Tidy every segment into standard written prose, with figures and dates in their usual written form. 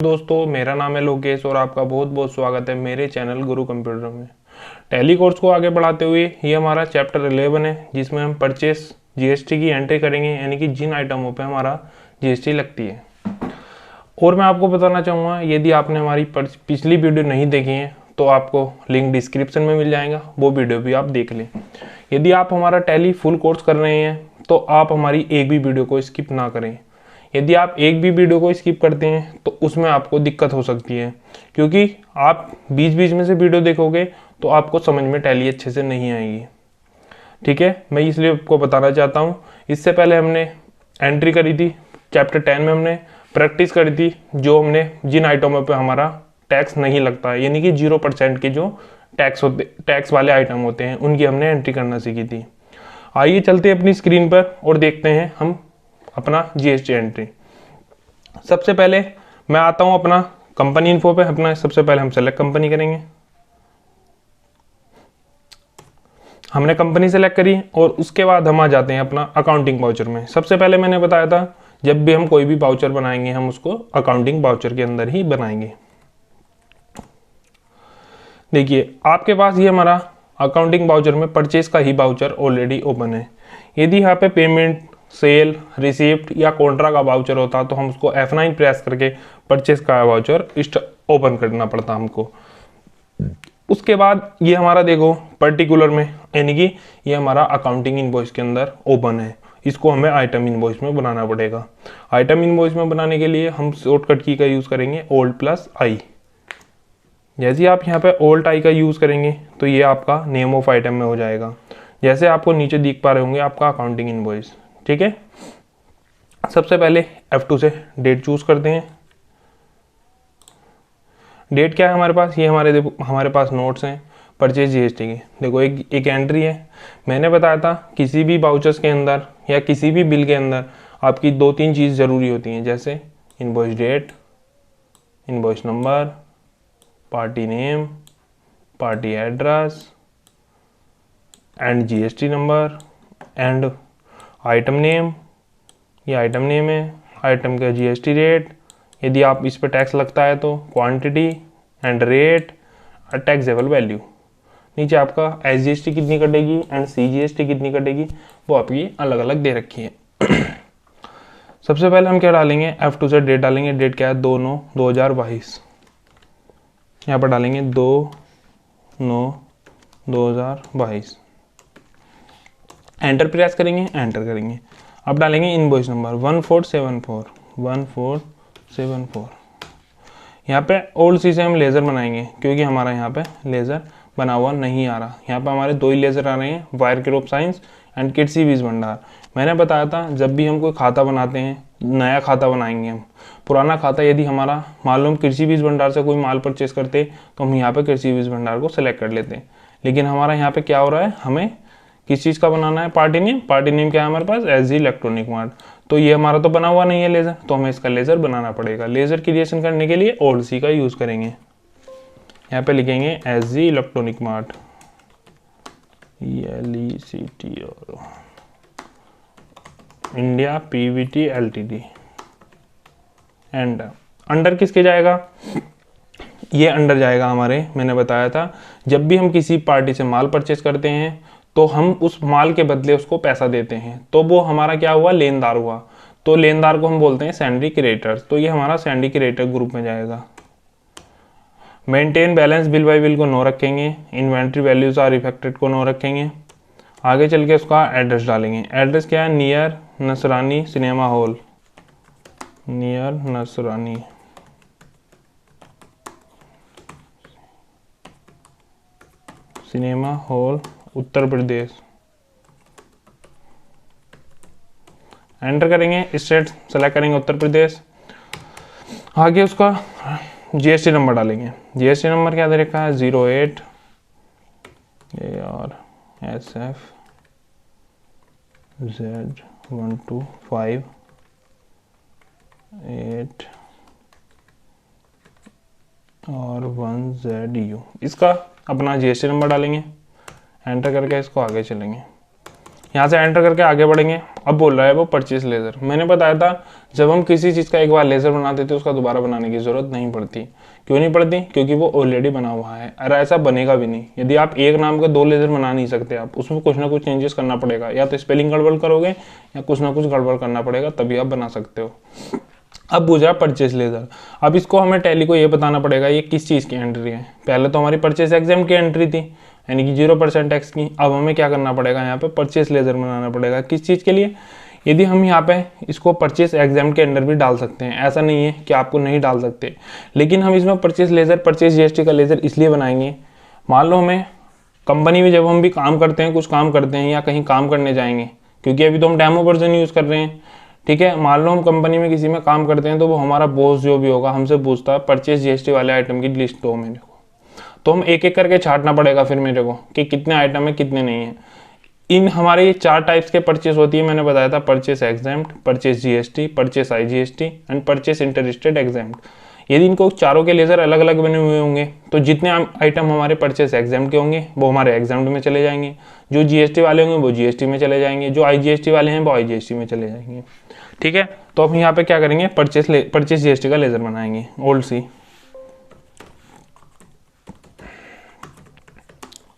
दोस्तों, मेरा नाम है लोकेश और आपका बहुत बहुत स्वागत है मेरे चैनल गुरु कंप्यूटर में। टैली कोर्स को आगे बढ़ाते हुए ये हमारा चैप्टर 11 है, जिसमें हम परचेस जीएसटी की एंट्री करेंगे, यानी कि जिन आइटमों पे हमारा जीएसटी लगती है। और मैं आपको बताना चाहूँगा, यदि आपने हमारी पिछली वीडियो नहीं देखी है तो आपको लिंक डिस्क्रिप्शन में मिल जाएगा, वो वीडियो भी आप देख लें। यदि आप हमारा टैली फुल कोर्स कर रहे हैं तो आप हमारी एक भी वीडियो को स्किप ना करें। यदि आप एक भी वीडियो को स्किप करते हैं तो उसमें आपको दिक्कत हो सकती है, क्योंकि आप बीच बीच में से वीडियो देखोगे तो आपको समझ में टैली अच्छे से नहीं आएगी। ठीक है, मैं इसलिए आपको बताना चाहता हूँ। इससे पहले हमने एंट्री करी थी चैप्टर 10 में, हमने प्रैक्टिस करी थी, जो हमने जिन आइटमों पे हमारा टैक्स नहीं लगता है, यानी कि 0% के जो टैक्स वाले आइटम होते हैं, उनकी हमने एंट्री करना सीखी थी। आइए चलते हैं अपनी स्क्रीन पर और देखते हैं हम अपना जीएसटी एंट्री। सबसे पहले मैं आता हूं अपना कंपनी इन्फो पे। अपना सबसे पहले हम सेलेक्ट कंपनी करेंगे। हमने कंपनी सेलेक्ट करी और उसके बाद हम आ जाते हैं अपना अकाउंटिंग वाउचर में। सबसे पहले मैंने बताया था, जब भी हम कोई भी वाउचर बनाएंगे हम उसको अकाउंटिंग वाउचर के अंदर ही बनाएंगे। देखिए, आपके पास ये हमारा अकाउंटिंग वाउचर में परचेज का ही वाउचर ऑलरेडी ओपन है। यदि यहाँ पे पेमेंट, सेल, रिसिप्ट या कॉन्ट्रा का वाउचर होता तो हम उसको F9 प्रेस करके परचेज का वाउचर ओपन करना पड़ता हमको। उसके बाद ये हमारा देखो पर्टिकुलर में, यानी कि ये हमारा अकाउंटिंग इनवॉइस के अंदर ओपन है। इसको हमें आइटम इनवॉइस में बनाना पड़ेगा। आइटम इनवॉइस में बनाने के लिए हम शॉर्टकट की का यूज़ करेंगे Alt+I। जैसे आप यहाँ पे Alt+I का यूज़ करेंगे तो ये आपका नेम ऑफ आइटम में हो जाएगा। जैसे आपको नीचे दिख पा रहे होंगे आपका अकाउंटिंग इनवॉइस। ठीक है, सबसे पहले F2 से डेट चूज करते हैं। डेट क्या है हमारे पास? ये हमारे पास नोट्स हैं परचेज जीएसटी के। देखो एक एंट्री है। मैंने बताया था किसी भी वाउचर्स के अंदर या किसी भी बिल के अंदर आपकी 2-3 चीज़ ज़रूरी होती हैं, जैसे invoice date, invoice number, party name, party address and GST number and item name. ये आइटम नेम है, आइटम का जीएसटी रेट, यदि आप इस पर टैक्स लगता है तो क्वांटिटी एंड रेट और टैक्सेबल वैल्यू। नीचे आपका एसजीएसटी कितनी कटेगी एंड सीजीएसटी कितनी कटेगी, वो आपकी अलग अलग दे रखी है। सबसे पहले हम क्या डालेंगे? F2 से डेट डालेंगे। डेट क्या है? 2/9/2022। यहाँ पर डालेंगे 2/9/2022। एंटर प्रेस करेंगे, एंटर करेंगे। अब डालेंगे इनवॉइस नंबर 1474। यहाँ पे ओल्ड सी से हम लेज़र बनाएंगे, क्योंकि हमारा यहाँ पे लेज़र बना हुआ नहीं आ रहा। यहाँ पे हमारे 2 ही लेज़र आ रहे हैं, वायर क्रॉप साइंस एंड किड्सी बीज भंडार। मैंने बताया था जब भी हम कोई खाता बनाते हैं, नया खाता बनाएंगे हम, पुराना खाता यदि हमारा मालूम कृषि बीज भंडार से कोई माल परचेस करते तो हम यहाँ पे कृषि बीज भंडार को सिलेक्ट कर लेते हैं। लेकिन हमारा यहाँ पे क्या हो रहा है, हमें किस चीज़ का बनाना है? Party name. पार्टी नेम क्या है हमारे पास? SG electronic mart. तो ये हमारा तो बना हुआ नहीं है लेज़र, तो हमें इसका लेज़र बनाना पड़ेगा। लेज़र क्रिएशन करने के लिए Alt+C का यूज़ करेंगे। यहाँ पे लिखेंगे SG इलेक्ट्रॉनिक मार्ट, ELECT और India PVT LTD। And under किसके जाएगा? ये अंडर जाएगा हमारे, मैंने बताया था जब भी हम किसी पार्टी से माल परचेस करते हैं तो हम उस माल के बदले उसको पैसा देते हैं, तो वो हमारा क्या हुआ? लेनदार हुआ। तो लेनदार को हम बोलते हैं सैंडी क्रेडिटर। तो ये हमारा सैंडी क्रेडिटर ग्रुप में जाएगा। Maintain balance bill by bill को नो रखेंगे। इन्वेंट्री वैल्यूज आर इफेक्टेड को नो रखेंगे। आगे चल के उसका एड्रेस डालेंगे। एड्रेस क्या है? Near Nasrani cinema hall, near Nasrani cinema hall, Uttar Pradesh. Enter करेंगे, स्टेट सेलेक्ट करेंगे उत्तर प्रदेश। आगे उसका जीएसटी नंबर डालेंगे। जीएसटी नंबर क्या दे रखा है? 08 ARSF Z125 8 और 1ZU। इसका अपना जीएसटी नंबर डालेंगे। एंटर करके इसको आगे चलेंगे। यहाँ से एंटर करके आगे बढ़ेंगे। अब बोल रहा है वो परचेज लेज़र। मैंने बताया था जब हम किसी चीज़ का एक बार लेज़र बनाते थे उसका दोबारा बनाने की ज़रूरत नहीं पड़ती। क्यों नहीं पड़ती? क्योंकि वो ऑलरेडी बना हुआ है और ऐसा बनेगा भी नहीं। यदि आप एक नाम के 2 लेज़र बना नहीं सकते, आप उसमें कुछ ना कुछ चेंजेस करना पड़ेगा, या तो स्पेलिंग गड़बड़ करोगे या कुछ ना कुछ गड़बड़ करना पड़ेगा, तभी आप बना सकते हो। अब पूछा परचेज लेज़र। अब इसको हमें टैली को ये बताना पड़ेगा ये किस चीज़ की एंट्री है। पहले तो हमारी परचेज एग्जाम्प्ट की एंट्री थी, यानी कि 0% टैक्स की। अब हमें क्या करना पड़ेगा, यहाँ पे परचेज लेज़र बनाना पड़ेगा। किस चीज़ के लिए? यदि हम यहाँ पे इसको परचेज एग्जाम्प्ट के अंडर भी डाल सकते हैं, ऐसा नहीं है कि आपको नहीं डाल सकते, लेकिन हम इसमें परचेज लेज़र, परचेज जीएसटी का लेज़र इसलिए बनाएंगे, मान लो हमें कंपनी में जब हम भी काम करते हैं, कुछ काम करते हैं या कहीं काम करने जाएंगे, क्योंकि अभी तो हम डेमो वर्जन यूज़ कर रहे हैं, ठीक है। मान लो हम कंपनी में किसी में काम करते हैं, तो वो हमारा बॉस जो भी होगा हमसे पूछता है परचेज जीएसटी वाले आइटम की लिस्ट दो मेरे को, तो हम एक एक करके छांटना पड़ेगा फिर मेरे को कि कितने आइटम है कितने नहीं है। इन हमारे ये 4 टाइप्स के परचेज होती है, मैंने बताया था, purchase exempt, purchase GST, purchase IGST and purchase interested exempt. यदि इनको चारों के लेज़र अलग अलग बने हुए होंगे तो जितने आइटम हमारे परचेज एग्जाम्प्ट के होंगे वो हमारे एग्जाम्प्ट में चले जाएंगे, जो जीएसटी वाले होंगे वो जीएसटी में चले जाएंगे, जो आईजीएसटी वाले हैं वो आईजीएसटी में चले जाएंगे, ठीक है। तो अब यहाँ पे क्या करेंगे, परचेज जीएसटी का लेज़र बनाएंगे। ओल्ड सी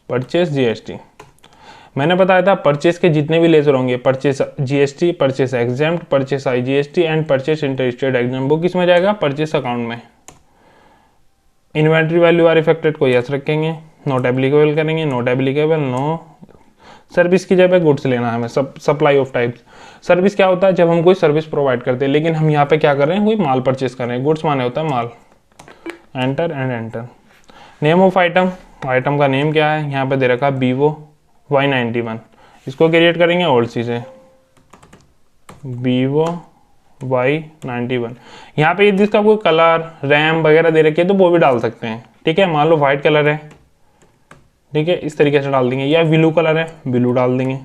परचेज जीएसटी, मैंने बताया था परचेज के जितने भी लेज़र होंगे, purchase GST, purchase exempt, purchase IGST and purchase interested exempt, वो किस में जाएगा, परचेज अकाउंट में। इन्वेंट्री वैल्यू आर इफेक्टेड को यस रखेंगे, नॉट एप्लीकेबल करेंगे, नॉट एप्लीकेबल नो। सर्विस की जगह गुड्स लेना है हमें, सप्लाई ऑफ टाइप्स। सर्विस क्या होता है, जब हम कोई सर्विस प्रोवाइड करते हैं, लेकिन हम यहाँ पे क्या कर रहे हैं, कोई माल परचेज कर रहे हैं। गुड्स माने होता है माल। Enter and enter. Name of item, item का नेम क्या है, यहाँ पे दे रखा Vivo Y91, इसको क्रिएट करेंगे ओल्ड सी से, Vivo Y91। यहाँ पे यदि इसका कोई कलर, रैम वगैरह दे रखी है तो वो भी डाल सकते हैं, ठीक है। मान लो व्हाइट कलर है, ठीक है, इस तरीके से डाल देंगे, या ब्लू कलर है, ब्लू डाल देंगे।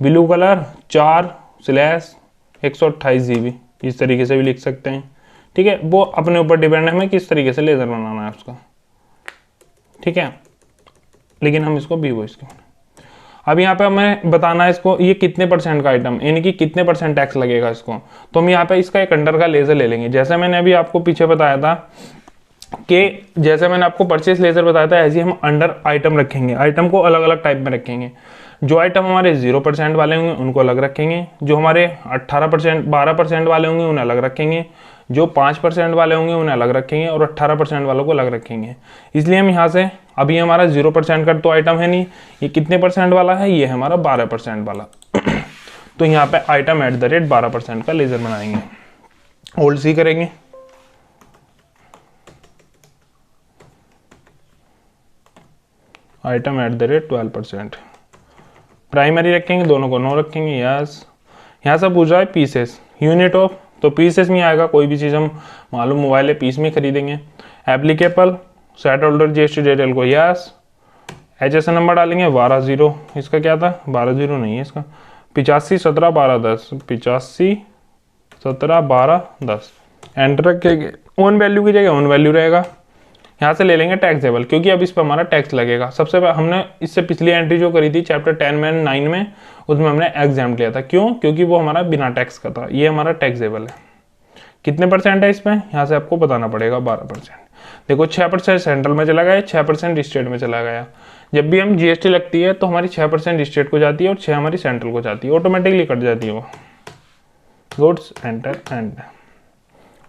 ब्लू कलर 4/128 GB, इस तरीके से भी लिख सकते हैं, ठीक है। वो अपने ऊपर डिपेंड है हमें किस तरीके से लेज़र बनाना है उसका, ठीक है। लेकिन हम इसको Vivo इसके, अब यहाँ पे हमें बताना है इसको ये कितने % का आइटम, यानी कि कितने % टैक्स लगेगा इसको। तो हम यहाँ पे इसका एक अंडर का लेज़र ले लेंगे। जैसे मैंने अभी आपको पीछे बताया था कि जैसे मैंने आपको परचेज लेज़र बताया था, ऐसे ही हम अंडर आइटम रखेंगे, आइटम को अलग अलग टाइप में रखेंगे। जो आइटम हमारे 0% वाले होंगे उनको अलग रखेंगे, जो हमारे 18% 12% वाले होंगे उन्हें अलग रखेंगे, जो 5% वाले होंगे उन्हें अलग रखेंगे, और 18% वालों को अलग रखेंगे। इसलिए हम यहाँ से, अभी हमारा 0% का तो आइटम है नहीं, ये कितने % वाला है, ये है हमारा 12% वाला। तो यहाँ पे आइटम @ 12% का लेज़र बनाएंगे। ओल्ड सी करेंगे, आइटम @ 12%। प्राइमरी रखेंगे, दोनों को नो रखेंगे, यस। यहाँ से पूछ रहा है पीसेस, यूनिट ऑफ, तो पीसेस में आएगा, कोई भी चीज़ हम मालूम मोबाइल है पीस में खरीदेंगे। Applicable, set holder GST detail को यस। HSN नंबर डालेंगे 12 0, इसका क्या था, 12 0 नहीं है इसका, 85 17 12 10, 85 17 12 10। एंटर रखेंगे, ओन वैल्यू की जगह ओन वैल्यू रहेगा। यहाँ से ले लेंगे टैक्सेबल, क्योंकि अब इस पर हमारा टैक्स लगेगा। सबसे पहले हमने इससे पिछली एंट्री जो करी थी चैप्टर 10 में 9 में, उसमें हमने एग्जाम्प्ट लिया था। क्यों? क्योंकि वो हमारा बिना टैक्स का था। ये हमारा टैक्सेबल है। कितने % है इसमें, यहाँ से आपको बताना पड़ेगा, 12%। देखो 6% सेंट्रल में चला गया, 6% स्टेट में चला गया। जब भी हम जीएसटी लगती है तो हमारी 6% स्टेट को जाती है और 6 हमारी सेंट्रल को जाती है, ऑटोमेटिकली कट जाती है वो। Goods, enter and.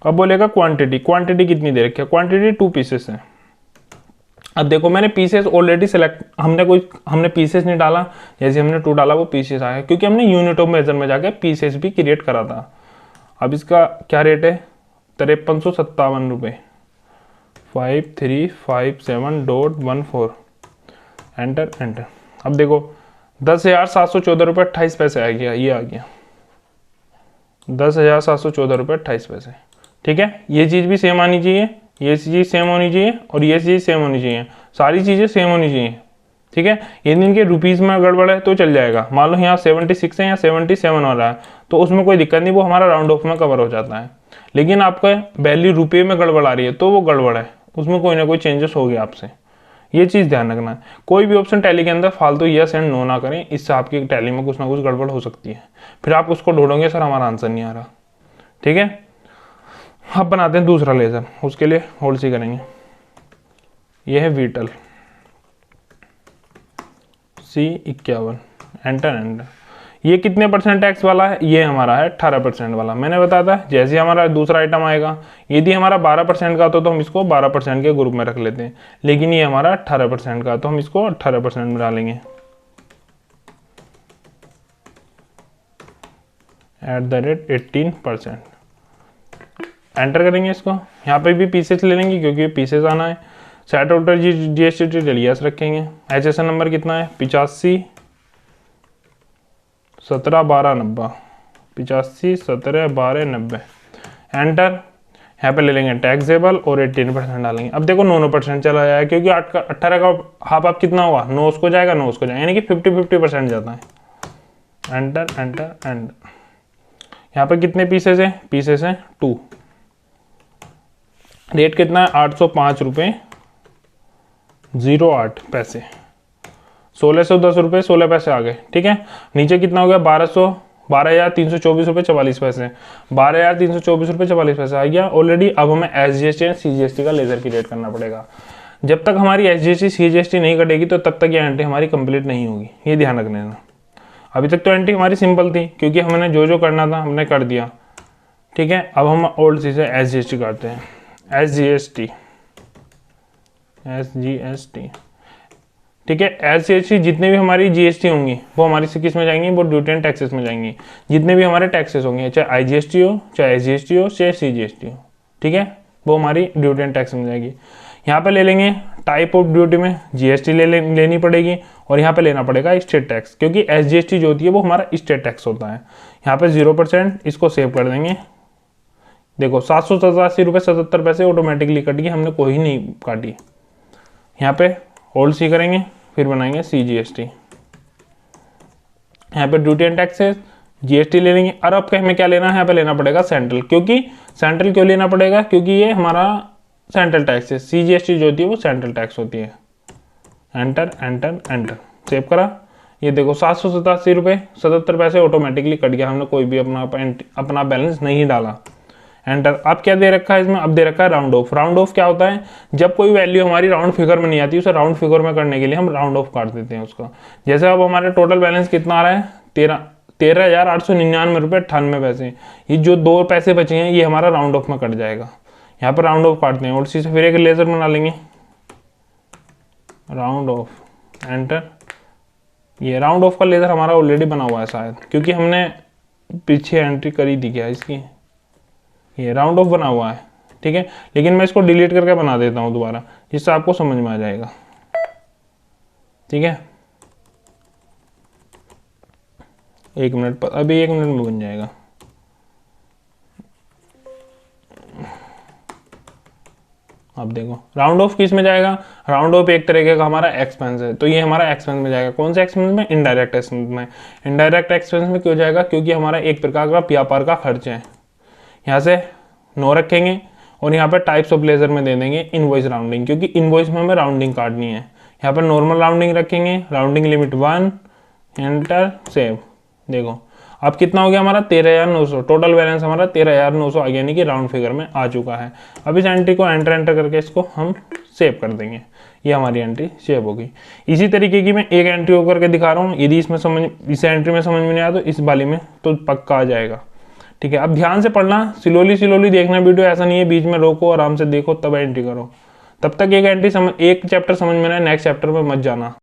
अब बोलेगा क्वांटिटी, क्वांटिटी कितनी दे रखी है, क्वांटिटी 2 पीसेस है। अब देखो मैंने पीसेस ऑलरेडी सेलेक्ट, हमने पीसेस नहीं डाला, जैसे हमने 2 डाला वो पीसेस आया, क्योंकि हमने यूनिट ऑफ मेजर में जाके पीसेस भी क्रिएट करा था। अब इसका क्या रेट है, 5357 रुपये, 5357.14। Enter enter. अब देखो 10,714 रुपये 28 पैसे आ गया, ये आ गया 10,714 रुपये 28 पैसे, ठीक है। ये चीज़ भी सेम आनी चाहिए, ये चीज़ सेम होनी चाहिए और ये चीज़ सेम होनी चाहिए, सारी चीज़ें सेम होनी चाहिए, ठीक है। यदि इनके रुपीज़ में गड़बड़ है तो चल जाएगा। मान लो यहाँ 76 है या 77 हो रहा है तो उसमें कोई दिक्कत नहीं, वो हमारा राउंड ऑफ में कवर हो जाता है। लेकिन आपका वैल्यू रुपये में गड़बड़ आ रही है तो वो गड़बड़ है, उसमें कोई ना कोई चेंजेस हो गया आपसे, ये चीज़ ध्यान रखना है। कोई भी ऑप्शन टैली के अंदर फालतू यस एंड नो ना करें, इससे आपकी टैली में कुछ ना कुछ गड़बड़ हो सकती है। फिर आप उसको ढूंढोगे सर हमारा आंसर नहीं आ रहा। ठीक है, अब बनाते हैं दूसरा लेज़र, उसके लिए होल्ड सी करेंगे। ये है वीटल C51, एंटर एंटर। ये कितने परसेंट टैक्स वाला है? ये हमारा है 18% वाला। मैंने बताया था जैसे हमारा दूसरा आइटम आएगा, यदि हमारा 12% का तो हम इसको 12% के ग्रुप में रख लेते हैं, लेकिन ये हमारा 18% का तो हम इसको 18% में डालेंगे। @18%, एंटर करेंगे इसको। यहाँ पे भी पीसेस ले लेंगे क्योंकि पीसेस आना है। Set outer GST detail yes रखेंगे। HSN नंबर कितना है? 85 17 12 90, 85 17 12 90, एंटर। यहाँ पे ले लेंगे टैक्सेबल और 18% डालेंगे। अब देखो 9% चला जाएगा क्योंकि 18 का हाफ आप कितना हुआ? 9 को जाएगा, 9 को जाएगा, यानी कि 50-50% जाता है। Enter enter enter. यहाँ पे कितने पीसेस हैं? पीसेस हैं 2। रेट कितना है? 805 रुपये 08 पैसे। 1610 रुपये 16 पैसे आ गए। ठीक है, नीचे कितना हो गया? 12,324 रुपये 44 पैसे। 12,324 रुपये 44 पैसे आ गया ऑलरेडी। अब हमें SGST एंड CGST का लेजर क्रिएट करना पड़ेगा। जब तक हमारी SGST CGST नहीं कटेगी तो तब तक ये एंट्री हमारी कंप्लीट नहीं होगी, ये ध्यान रख लेना। अभी तक तो एंट्री हमारी सिंपल थी क्योंकि हमने जो जो करना था हमने कर दिया। ठीक है, अब हम ओल्ड सी से SGST करते हैं। SGST ठीक है, SGST जितने भी हमारी GST होंगी वो हमारी किस में जाएंगी? वो ड्यूटी एंड टैक्सेस में जाएंगी। जितने भी हमारे टैक्सेस होंगे, चाहे IGST हो, चाहे SGST हो, चाहे CGST हो, ठीक है, वो हमारी ड्यूटी एंड टैक्स में जाएगी। यहाँ पे ले लेंगे टाइप ऑफ ड्यूटी में GST लेनी पड़ेगी और यहाँ पे लेना पड़ेगा स्टेट टैक्स, क्योंकि SGST जो होती है वो हमारा स्टेट टैक्स होता है। यहाँ पे 0%, इसको सेव कर देंगे। देखो 787 रुपये 77 पैसे ऑटोमेटिकली कट गई, हमने कोई नहीं काटी। यहाँ पे होल्ड सी करेंगे, फिर बनाएंगे CGST। यहाँ पे ड्यूटी एंड टैक्सेस GST ले लेंगे। और अब हमें क्या लेना है? यहाँ पे लेना पड़ेगा सेंट्रल, क्योंकि सेंट्रल क्यों लेना पड़ेगा? क्योंकि ये हमारा सेंट्रल टैक्स है। CGST जो होती है वो सेंट्रल टैक्स होती है। एंटर एंटर एंटर, सेव करा। ये देखो 787 रुपये 77 पैसे ऑटोमेटिकली कट गया, हमने कोई भी अपना बैलेंस नहीं डाला। एंटर। अब क्या दे रखा है इसमें? अब दे रखा है राउंड ऑफ। राउंड ऑफ क्या होता है? जब कोई वैल्यू हमारी राउंड फिगर में नहीं आती, उसे राउंड फिगर में करने के लिए हम राउंड ऑफ काट देते हैं उसका। जैसे अब हमारे टोटल बैलेंस कितना आ रहा है? 13,899 रुपये 98 पैसे। ये जो 2 पैसे बचे हैं ये हमारा राउंड ऑफ में कट जाएगा। यहाँ पर राउंड ऑफ काटते हैं और इसी से फिर एक लेजर बना लेंगे, राउंड ऑफ। एंटर। ये राउंड ऑफ का लेजर हमारा ऑलरेडी बना हुआ है शायद, क्योंकि हमने पीछे एंट्री करी थी क्या इसकी। ये राउंड ऑफ बना हुआ है, ठीक है, लेकिन मैं इसको डिलीट करके बना देता हूँ दोबारा, जिससे आपको समझ में आ जाएगा। ठीक है, 1 मिनट पर, अभी 1 मिनट में बन जाएगा। अब देखो राउंड ऑफ किस में जाएगा? राउंड ऑफ एक तरीके का हमारा एक्सपेंस है, तो ये हमारा एक्सपेंस में जाएगा। कौन सा एक्सपेंस में? इनडायरेक्ट एक्सपेंस में। इनडायरेक्ट एक्सपेंस में क्यों जाएगा? क्योंकि हमारा एक प्रकार का व्यापार का खर्च है। यहाँ से 9 रखेंगे और यहाँ पर टाइप्स ऑफ लेजर में दे देंगे इनवॉइस राउंडिंग, क्योंकि इनवॉइस में हमें राउंडिंग काटनी है। यहाँ पर नॉर्मल राउंडिंग रखेंगे, राउंडिंग लिमिट 1, एंटर, सेव। देखो अब कितना हो गया हमारा? 13,900। टोटल बैलेंस हमारा 13,900 आ गया, यानी कि राउंड फिगर में आ चुका है। अब इस एंट्री को एंटर करके इसको हम सेव कर देंगे। ये हमारी एंट्री सेव होगी। इसी तरीके की मैं एक एंट्री होकर के दिखा रहा हूँ। यदि इसमें इस एंट्री में समझ में नहीं आया तो इस वाली में तो पक्का आ जाएगा। ठीक है, अब ध्यान से पढ़ना, स्लोली देखना वीडियो, ऐसा नहीं है बीच में रोको आराम से देखो तब एंट्री करो। तब तक एक चैप्टर समझ में आए, नेक्स्ट चैप्टर में मत जाना।